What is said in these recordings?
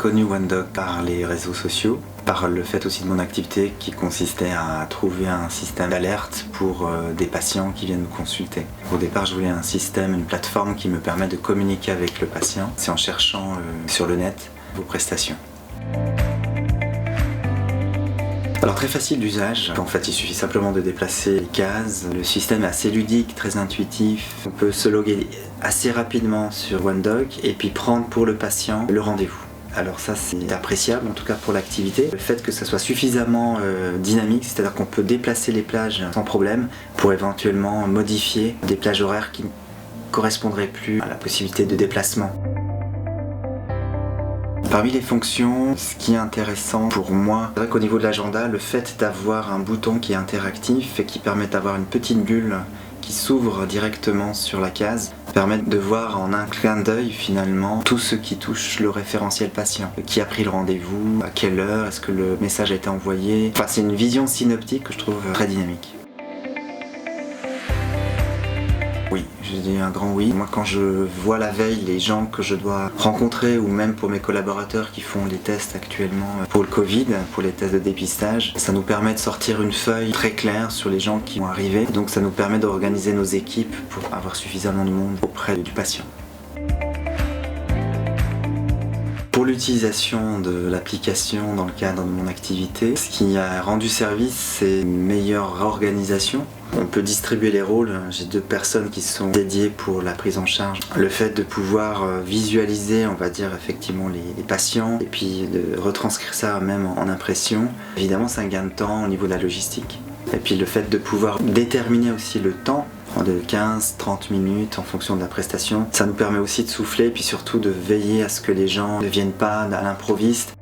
connu OneDoc par les réseaux sociaux, par le fait aussi de mon activité qui consistait à trouver un système d'alerte pour des patients qui viennent me consulter. Au départ, je voulais un système, une plateforme qui me permet de communiquer avec le patient. C'est en cherchant sur le net vos prestations. Alors très facile d'usage, en fait il suffit simplement de déplacer les cases. Le système est assez ludique, très intuitif. On peut se loguer assez rapidement sur OneDoc et puis prendre pour le patient le rendez-vous. Alors ça c'est appréciable en tout cas pour l'activité. Le fait que ça soit suffisamment dynamique, c'est-à-dire qu'on peut déplacer les plages sans problème pour éventuellement modifier des plages horaires qui ne correspondraient plus à la possibilité de déplacement. Parmi les fonctions, ce qui est intéressant pour moi, c'est vrai qu'au niveau de l'agenda, le fait d'avoir un bouton qui est interactif et qui permet d'avoir une petite bulle qui s'ouvre directement sur la case, permet de voir en un clin d'œil finalement tout ce qui touche le référentiel patient. Qui a pris le rendez-vous, à quelle heure, est-ce que le message a été envoyé. Enfin, c'est une vision synoptique que je trouve très dynamique. Oui, je dis un grand oui. Moi, quand je vois la veille les gens que je dois rencontrer ou même pour mes collaborateurs qui font les tests actuellement pour le Covid, pour les tests de dépistage, ça nous permet de sortir une feuille très claire sur les gens qui vont arriver. Donc ça nous permet d'organiser nos équipes pour avoir suffisamment de monde auprès du patient. Pour l'utilisation de l'application dans le cadre de mon activité, ce qui a rendu service, c'est une meilleure organisation. On peut distribuer les rôles, j'ai 2 personnes qui sont dédiées pour la prise en charge. Le fait de pouvoir visualiser, on va dire effectivement les patients et puis de retranscrire ça même en impression, évidemment c'est un gain de temps au niveau de la logistique. Et puis le fait de pouvoir déterminer aussi le temps de 15-30 minutes en fonction de la prestation, ça nous permet aussi de souffler et puis surtout de veiller à ce que les gens ne viennent pas à l'improviste.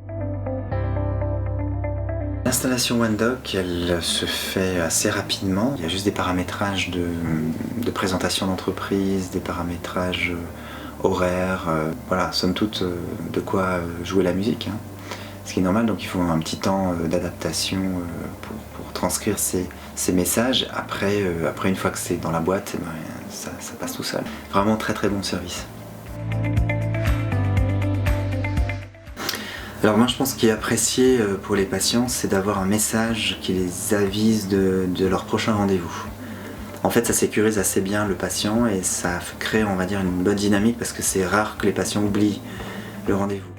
L'installation OneDoc, elle se fait assez rapidement. Il y a juste des paramétrages de présentation d'entreprise, des paramétrages horaires, voilà, somme toute de quoi jouer la musique. Ce qui est normal, donc il faut un petit temps d'adaptation pour transcrire ces messages. Après, une fois que c'est dans la boîte, ça passe tout seul. Vraiment très très bon service. Alors moi je pense qu'il est apprécié pour les patients, c'est d'avoir un message qui les avise de leur prochain rendez-vous. En fait ça sécurise assez bien le patient et ça crée on va dire une bonne dynamique parce que c'est rare que les patients oublient le rendez-vous.